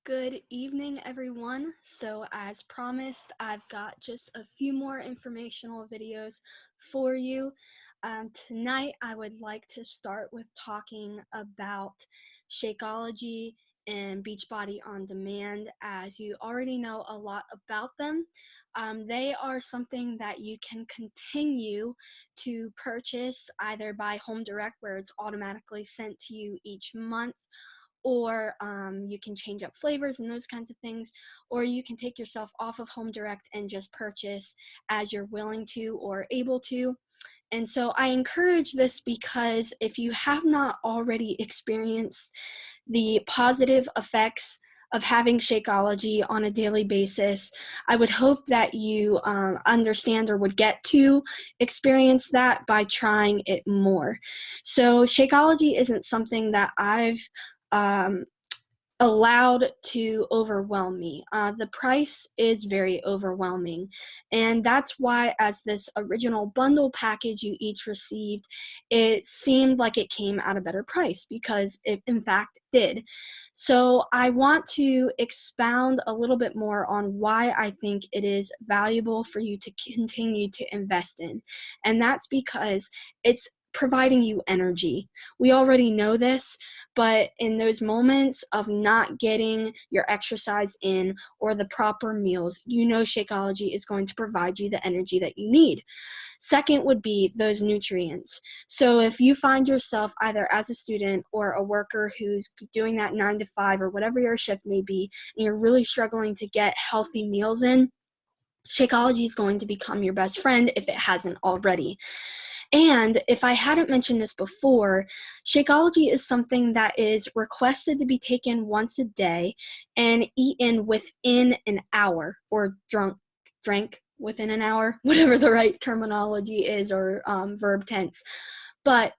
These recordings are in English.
Good evening, everyone. So, as promised, I've got just a few more informational videos for you. Tonight, I would like to start with talking about Shakeology and Beachbody on Demand, as you already know a lot about them. They are something that you can continue to purchase either by home direct, where it's automatically sent to you each month, or you can change up flavors and those kinds of things, or you can take yourself off of home direct and just purchase as you're willing to or able to. And so I encourage this because if you have not already experienced the positive effects of having Shakeology on a daily basis, I would hope that you understand or would get to experience that by trying it more. So Shakeology isn't something that I've um, allowed to overwhelm me. The price is very overwhelming, and that's why, as this original bundle package you each received, it seemed like it came at a better price because it, in fact, did. So, I want to expound a little bit more on why I think it is valuable for you to continue to invest in, and that's because it's providing you energy. We already know this, but in those moments of not getting your exercise in or the proper meals, you know Shakeology is going to provide you the energy that you need. Second would be those nutrients. So if you find yourself either as a student or a worker who's doing that 9 to 5 or whatever your shift may be, and you're really struggling to get healthy meals in, Shakeology is going to become your best friend if it hasn't already. And if I hadn't mentioned this before, Shakeology is something that is requested to be taken once a day and eaten within an hour, or drank within an hour, whatever the right terminology is, or verb tense. But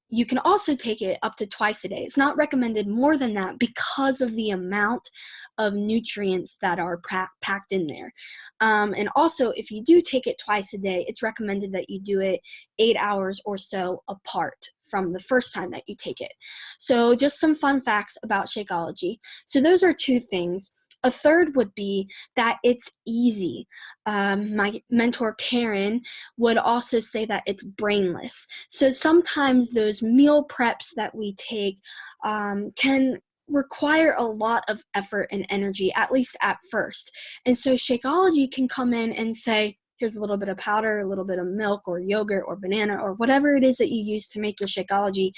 you can also take it up to twice a day. It's not recommended more than that because of the amount of nutrients that are packed in there. And also, if you do take it twice a day, it's recommended that you do it 8 hours or so apart from the first time that you take it. So just some fun facts about Shakeology. So those are two things. A third would be that it's easy. My mentor, Karen, would also say that it's brainless. So sometimes those meal preps that we take can require a lot of effort and energy, at least at first. And so Shakeology can come in and say, here's a little bit of powder, a little bit of milk or yogurt or banana or whatever it is that you use to make your Shakeology,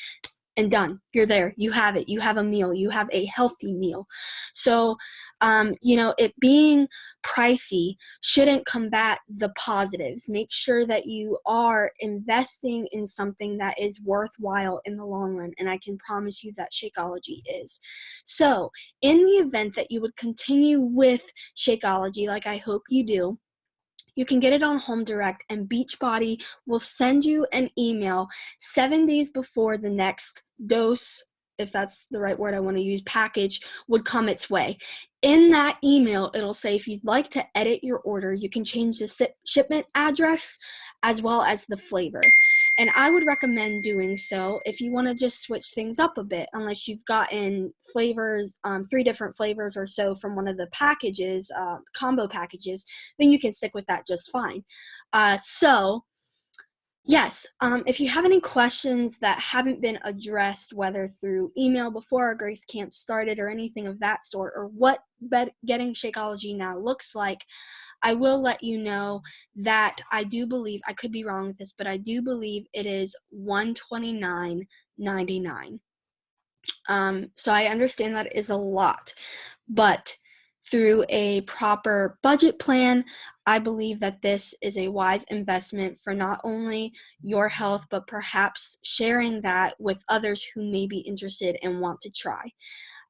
and done. You're there. You have it. You have a meal. You have a healthy meal. So, it being pricey shouldn't combat the positives. Make sure that you are investing in something that is worthwhile in the long run. And I can promise you that Shakeology is. So, in the event that you would continue with Shakeology, like I hope you do, you can get it on Home Direct, and Beachbody will send you an email 7 days before the next dose, if that's the right word I want to use, package would come its way. In that email, it'll say if you'd like to edit your order, you can change the shipment address as well as the flavor. And I would recommend doing so if you want to just switch things up a bit, unless you've gotten flavors, 3 different flavors or so from one of the packages, combo packages, then you can stick with that just fine. Yes, if you have any questions that haven't been addressed, whether through email before our Grace Camp started or anything of that sort, or what getting Shakeology now looks like, I will let you know that I do believe, I could be wrong with this, but I do believe it is $129.99. So I understand that is a lot, but through a proper budget plan, I believe that this is a wise investment for not only your health, but perhaps sharing that with others who may be interested and want to try.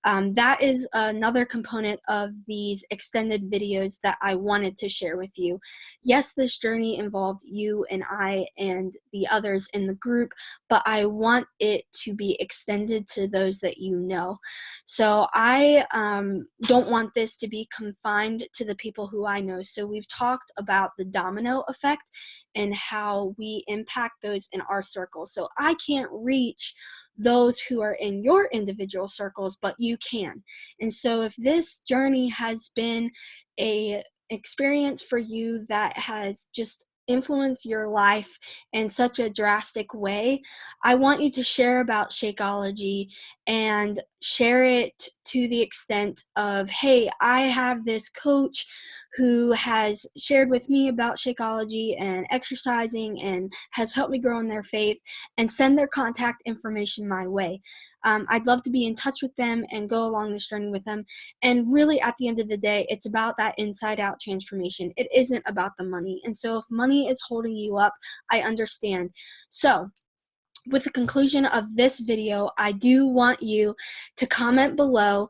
That is another component of these extended videos that I wanted to share with you. Yes, this journey involved you and I and the others in the group, but I want it to be extended to those that you know. So I don't want this to be confined to the people who I know. So we've talked about the domino effect and how we impact those in our circles. So I can't reach those who are in your individual circles, but you can. And so if this journey has been a experience for you that has just influenced your life in such a drastic way, I want you to share about Shakeology and share it to the extent of, hey, I have this coach who has shared with me about Shakeology and exercising and has helped me grow in their faith, and send their contact information my way. I'd love to be in touch with them and go along this journey with them. And really, at the end of the day, it's about that inside out transformation. It isn't about the money. And so if money is holding you up, I understand. So with the conclusion of this video, I do want you to comment below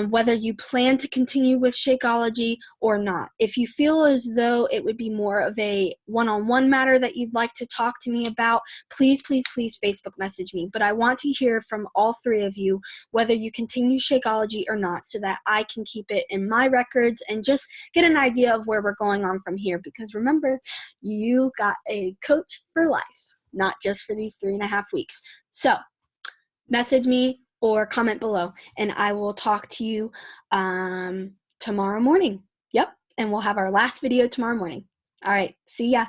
whether you plan to continue with Shakeology or not. If you feel as though it would be more of a one-on-one matter that you'd like to talk to me about, please, please, please Facebook message me. But I want to hear from all three of you whether you continue Shakeology or not, so that I can keep it in my records and just get an idea of where we're going on from here. Because remember, you got a coach for life, not just for these 3.5 weeks. So message me or comment below, and I will talk to you tomorrow morning. Yep, and we'll have our last video tomorrow morning. All right, see ya.